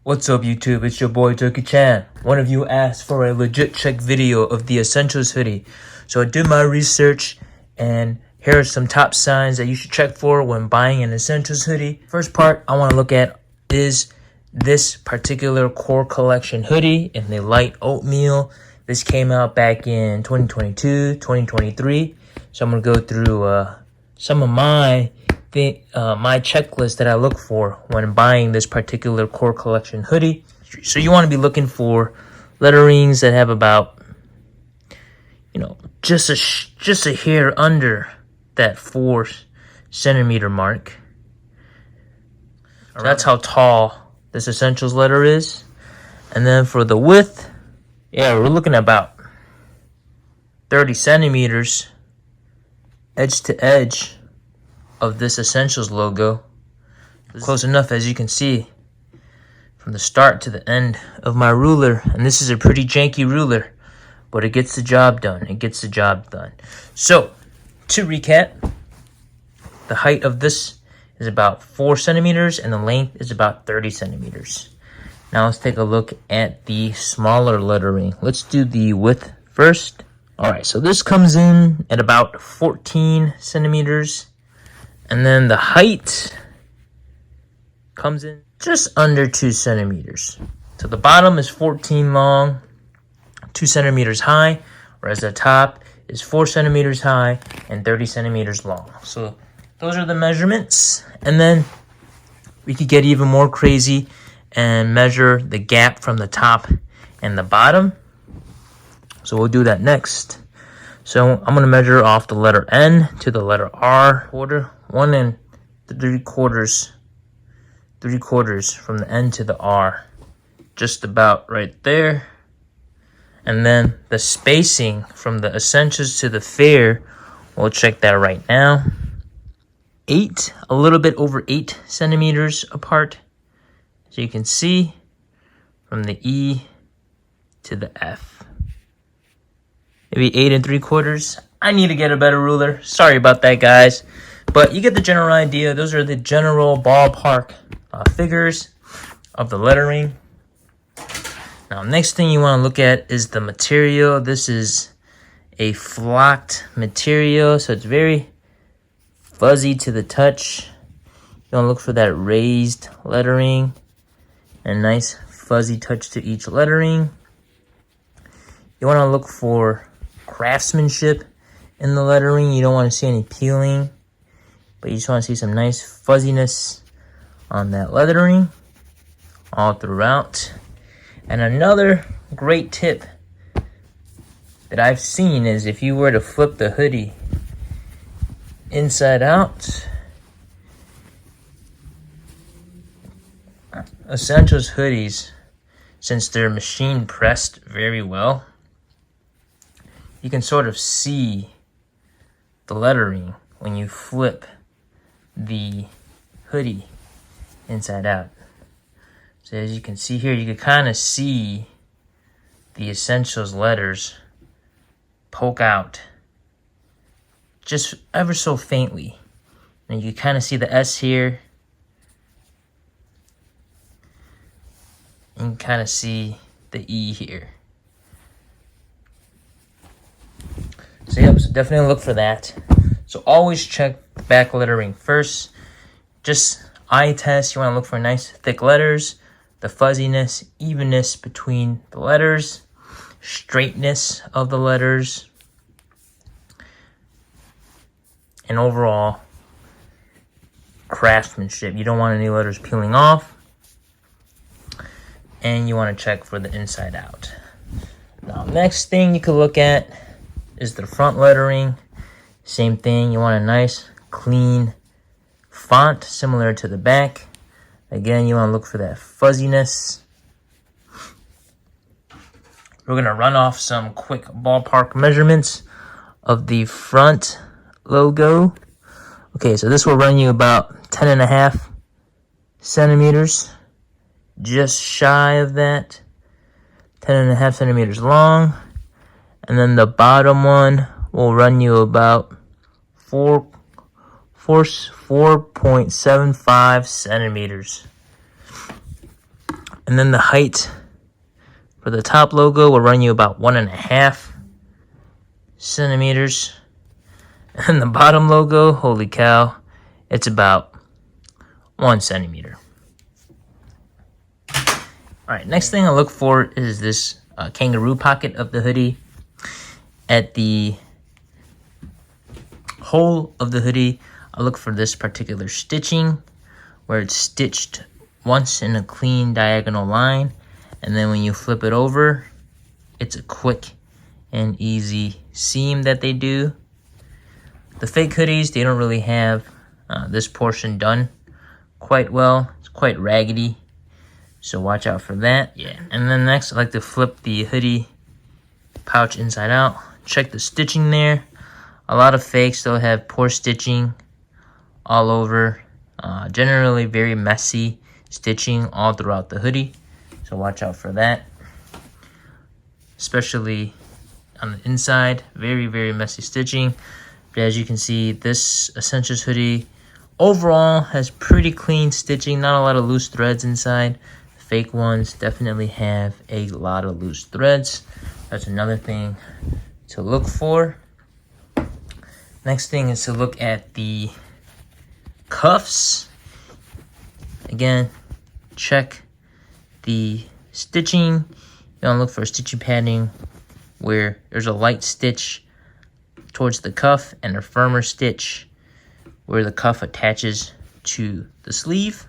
What's up YouTube, it's your boy Turkey Chan. One of you asked for a legit check video of the Essentials hoodie. So I did my research and here are some top signs that you should check for when buying an Essentials hoodie. First part I want to look at is this particular core collection hoodie in the light oatmeal. This came out back in 2022, 2023. So I'm going to go through some of my checklist that I look for when buying this particular core collection hoodie. So you want to be looking for letterings that have about, just a hair under that 4 centimeter mark. So that's how tall this Essentials letter is. And then for the width, we're looking at about 30 centimeters edge to edge of this Essentials logo. Close enough, as you can see, from the start to the end of my ruler. And this is a pretty janky ruler, but it gets the job done. So, to recap, the height of this is about 4 centimeters and the length is about 30 centimeters. Now let's take a look at the smaller lettering. Let's do the width first. Alright, so this comes in at about 14 centimeters. And then the height comes in just under 2 centimeters. So the bottom is 14 long, 2 centimeters high, whereas the top is 4 centimeters high and 30 centimeters long. So those are the measurements. And then we could get even more crazy and measure the gap from the top and the bottom. So we'll do that next. So I'm going to measure off the letter N to the letter R order. 1 3/4 from the N to the R, just about right there. And then the spacing from the Essentials to the Fair, we'll check that right now. A little bit over 8 centimeters apart. So you can see from the E to the F. Maybe 8 3/4. I need to get a better ruler. Sorry about that, guys. But you get the general idea. Those are the general ballpark figures of the lettering. Now, next thing you want to look at is the material. This is a flocked material, so it's very fuzzy to the touch. You want to look for that raised lettering and nice fuzzy touch to each lettering. You want to look for craftsmanship in the lettering. You don't want to see any peeling, but you just want to see some nice fuzziness on that lettering all throughout. And another great tip that I've seen is if you were to flip the hoodie inside out, Essentials hoodies, since they're machine pressed very well, you can sort of see the lettering when you flip the hoodie inside out. So as you can see here, you can kind of see the Essentials letters poke out just ever so faintly. And you kind of see the S here. And you can kind of see the E here. So definitely look for that. So always check the back lettering first. Just eye test. You want to look for nice thick letters, the fuzziness, evenness between the letters, straightness of the letters, and overall craftsmanship. You don't want any letters peeling off. And you want to check for the inside out. Now, next thing you could look at is the front lettering. Same thing, you want a nice, clean font similar to the back. Again, you want to look for that fuzziness. We're going to run off some quick ballpark measurements of the front logo. Okay, so this will run you about 10.5 centimeters. Just shy of that. 10.5 centimeters long. And then the bottom one will run you about 4.75 centimeters. And And then the height for the top logo will run you about 1.5 centimeters. And the bottom logo, holy cow, it's about 1 centimeter. Alright, next thing I look for is this kangaroo pocket of the hoodie. At the hole of the hoodie, I look for this particular stitching where it's stitched once in a clean diagonal line, and then when you flip it over, it's a quick and easy seam that they do. The fake hoodies, they don't really have this portion done quite well. It's quite raggedy, so watch out for that. Yeah. And then next, I like to flip the hoodie pouch inside out. Check the stitching there. A lot of fakes, they'll have poor stitching all over. Generally very messy stitching all throughout the hoodie, so watch out for that. Especially on the inside, very, very messy stitching. But as you can see, this Essentials hoodie overall has pretty clean stitching, not a lot of loose threads inside. Fake ones definitely have a lot of loose threads. That's another thing to look for. Next thing is to look at the cuffs. Again, check the stitching. You want to look for a stitching pattern where there's a light stitch towards the cuff and a firmer stitch where the cuff attaches to the sleeve.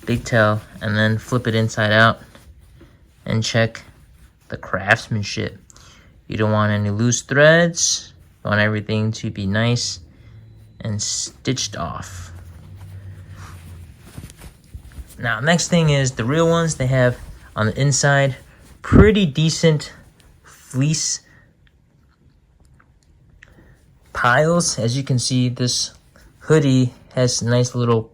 Big toe, and then flip it inside out and check the craftsmanship. You don't want any loose threads. You want everything to be nice and stitched off. Now, next thing is the real ones. They have on the inside pretty decent fleece piles. As you can see, this hoodie has nice little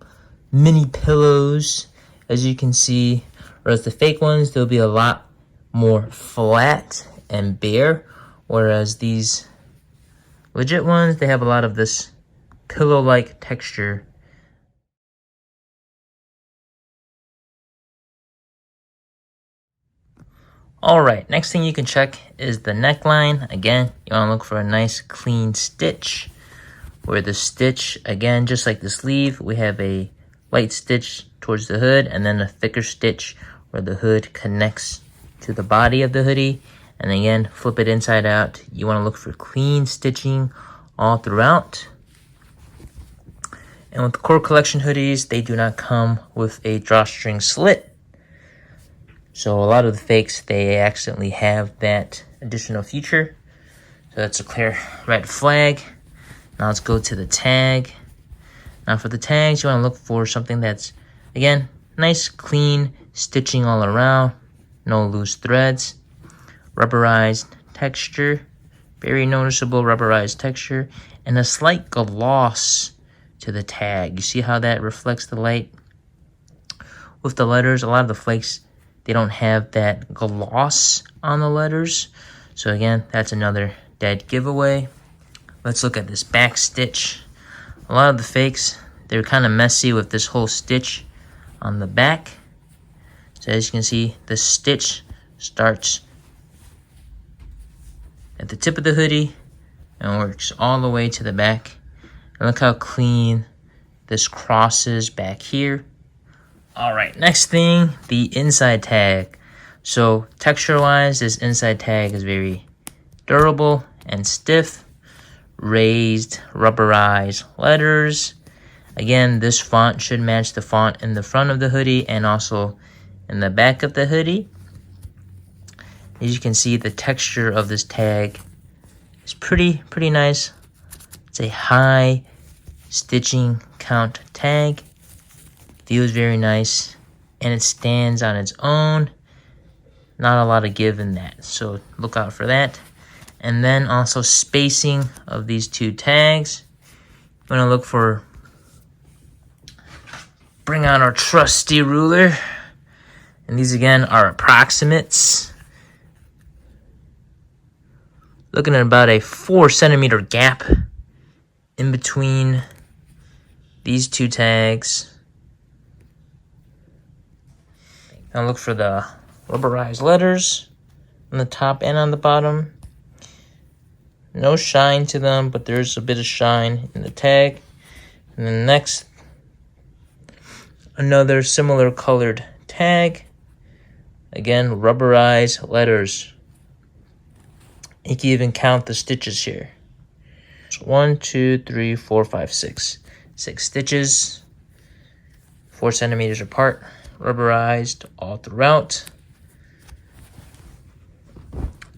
mini pillows, as you can see, whereas the fake ones, they'll be a lot more flat and bare, whereas these legit ones, they have a lot of this pillow-like texture. Alright, next thing you can check is the neckline. Again, you want to look for a nice clean stitch, where the stitch, again, just like the sleeve, we have a light stitch towards the hood and then a thicker stitch where the hood connects to the body of the hoodie. And again, flip it inside out. You want to look for clean stitching all throughout. And with the core collection hoodies, they do not come with a drawstring slit. So a lot of the fakes, they accidentally have that additional feature. So that's a clear red flag. Now let's go to the tag. Now for the tags, you want to look for something that's, again, nice, clean stitching all around. No loose threads. Rubberized texture. Very noticeable rubberized texture. And a slight gloss to the tag. You see how that reflects the light? With the letters, a lot of the flakes, they don't have that gloss on the letters. So again, that's another dead giveaway. Let's look at this back stitch. A lot of the fakes, they're kind of messy with this whole stitch on the back. So as you can see, the stitch starts at the tip of the hoodie and works all the way to the back. And look how clean this crosses back here. Alright, next thing, the inside tag. So texture-wise, this inside tag is very durable and stiff. Raised, rubberized letters. Again, this font should match the font in the front of the hoodie and also in the back of the hoodie. As you can see, the texture of this tag is pretty nice. It's a high stitching count tag. Feels very nice, and it stands on its own. Not a lot of give in that, so look out for that. And then also spacing of these two tags. I'm gonna look for, bring out our trusty ruler. And these again are approximates. Looking at about a 4 centimeter gap in between these two tags. Now look for the rubberized letters on the top and on the bottom. No shine to them, but there's a bit of shine in the tag. And then next, another similar colored tag. Again, rubberized letters. You can even count the stitches here. So 1, 2, 3, 4, 5, 6. 6 stitches, 4 centimeters apart, rubberized all throughout.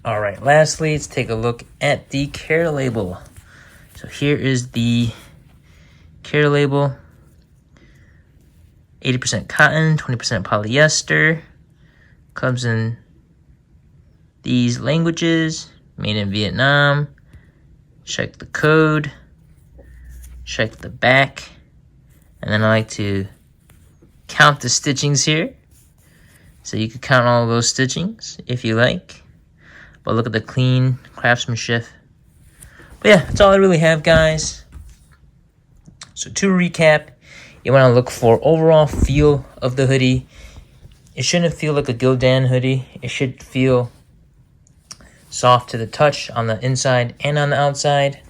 All right, lastly, let's take a look at the care label. So here is the care label. 80% cotton, 20% polyester. Comes in these languages, made in Vietnam. Check the code. Check the back. And then I like to count the stitchings here. So you can count all those stitchings if you like. But look at the clean craftsmanship. But yeah, that's all I really have, guys. So to recap, you want to look for overall feel of the hoodie. It shouldn't feel like a Gildan hoodie. It should feel soft to the touch on the inside and on the outside.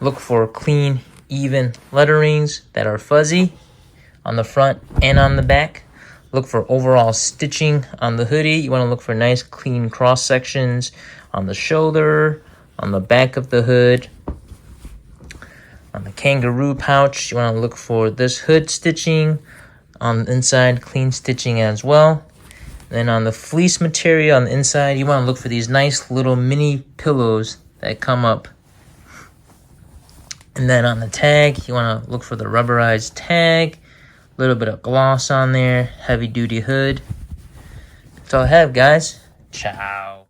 Look for clean, even letterings that are fuzzy on the front and on the back. Look for overall stitching on the hoodie. You want to look for nice, clean cross sections on the shoulder, on the back of the hood. On the kangaroo pouch, you want to look for this hood stitching. On the inside, clean stitching as well. Then on the fleece material on the inside, you want to look for these nice little mini pillows that come up. And then on the tag, you want to look for the rubberized tag. A little bit of gloss on there. Heavy duty hood. That's all I have, guys. Ciao.